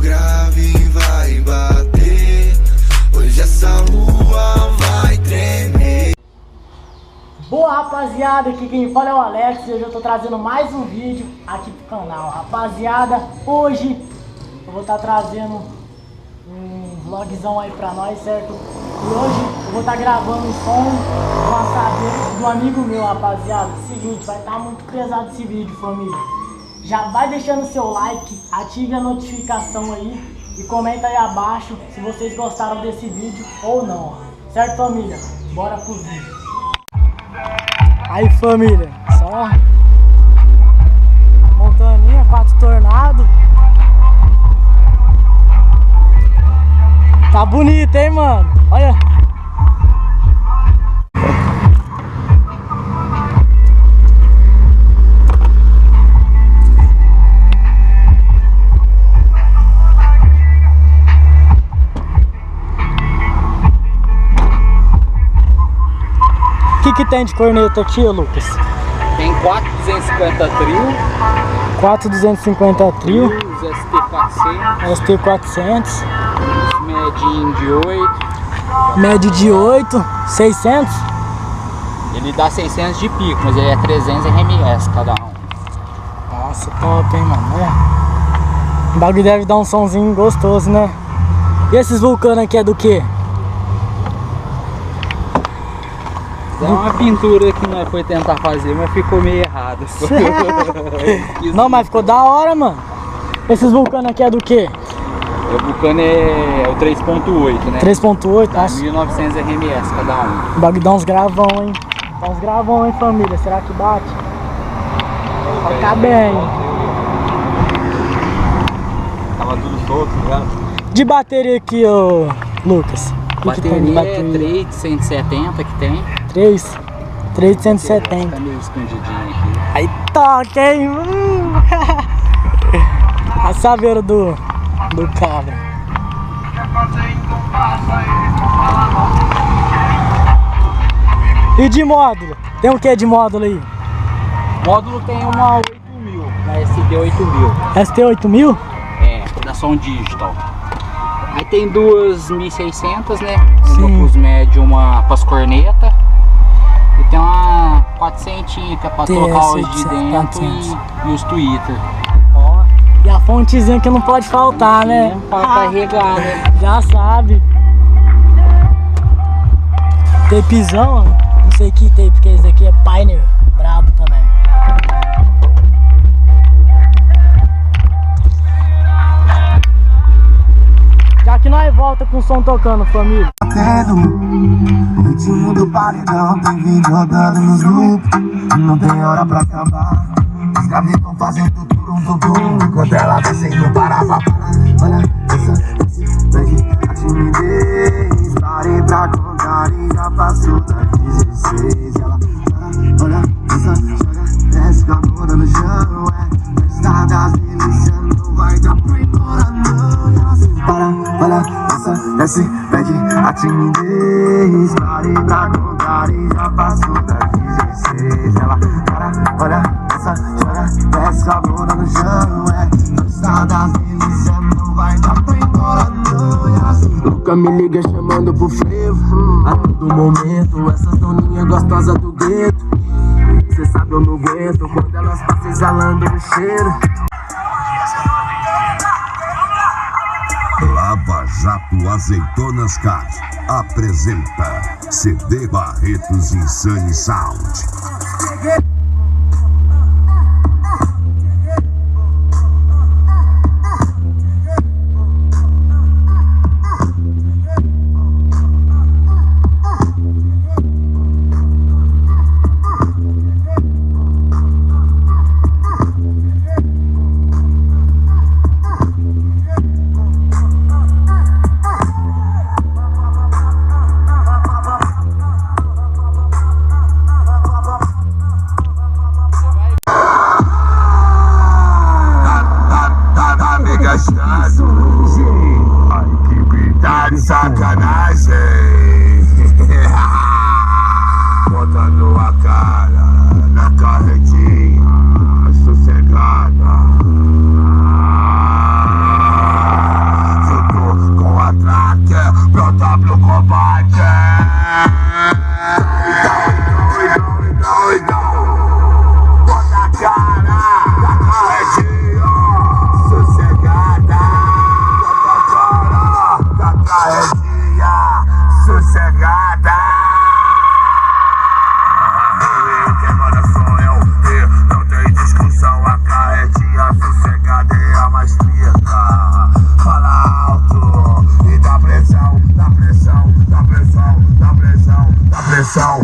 grave vai bater. Hoje essa rua vai tremer. Boa, rapaziada, aqui quem fala é o Alex e hoje eu tô trazendo mais um vídeo aqui pro canal. Rapaziada, hoje eu vou estar trazendo um vlogzão aí pra nós, certo? E hoje eu vou estar gravando o som do assadeiro do amigo meu, rapaziada. Seguinte, vai estar muito pesado esse vídeo, família. Já vai deixando seu like, ative a notificação aí e comenta aí abaixo se vocês gostaram desse vídeo ou não, certo, família? Bora pro vídeo. Aí, família, só montaninha, 4 tornados. Tá bonito, hein, mano? Olha. O que tem de corneta aqui, Lucas? Tem 4,250 trio. 4,250 trio. Os ST400. ST400. Medinho de 8. Médio de 8. 600. Ele dá 600 de pico, mas ele é 300 RMS cada um. Nossa, top, hein, mano? O bagulho deve dar um sonzinho gostoso, né? E esses vulcanos aqui é do quê? É uma pintura que nós foi tentar fazer, mas ficou meio errado. Não, mas ficou da hora, mano. Esses vulcanos aqui é do quê? O vulcano é o 3.8, né? 3.8, Dá nossa. 1900 RMS cada um. O bagulho dá uns gravão, hein? Dá uns gravão, hein, família? Será que bate? Vai ficar bem. Tava tudo solto, ligado? De bateria aqui, ô Lucas. Bateria é 3 de 170 que tem. 3 de 170. Tá meio escondidinho aqui. Aí toca, hein? A saveira do cabra. E de módulo? Tem o que de módulo aí? Módulo tem uma 8000, na ST8000. ST8000? É, da som digital. Aí tem duas 1600, né? Sim. Uma pros médios, uma pras corneta. E tem uma 400 que é pra colocar os de dentro e os Twitter. Ó, e a fontezinha que não pode faltar, né? Pra carregar, né? Já sabe. Tapezão, ó. Não sei que tape, porque esse aqui é Pioneer. Brabo também. Já que nós volta com o som tocando, família. O ritmo do paredão tem vídeo rodando nos loops. Não tem hora pra acabar. Os graves tão fazendo turum. Enquanto ela desce no parava. Olha essa pede a timidez. Parei pra contar e já passou das 16. Ela olha essa joga, desce com a bunda no chão. É festa das delícias, não vai dar pra ir embora não. E ela se para, olha essa desce, pede a timidez. Parei pra contar e já passou das 16. Ela para, olha essa joga, desce com a bunda no chão. É festa das delícias, não vai dar pra ir embora não. E ela se nunca me liga chamando pro frevo. A todo momento, essas doninhas gostosas do gueto. Cê sabe eu não aguento quando elas passam exalando o cheiro. Lava Jato Azeitonas Car apresenta CD Barretos Insane Sound. Ai, que pinta de sacanagem. Botando a cara na carretinha sossegada. pressão.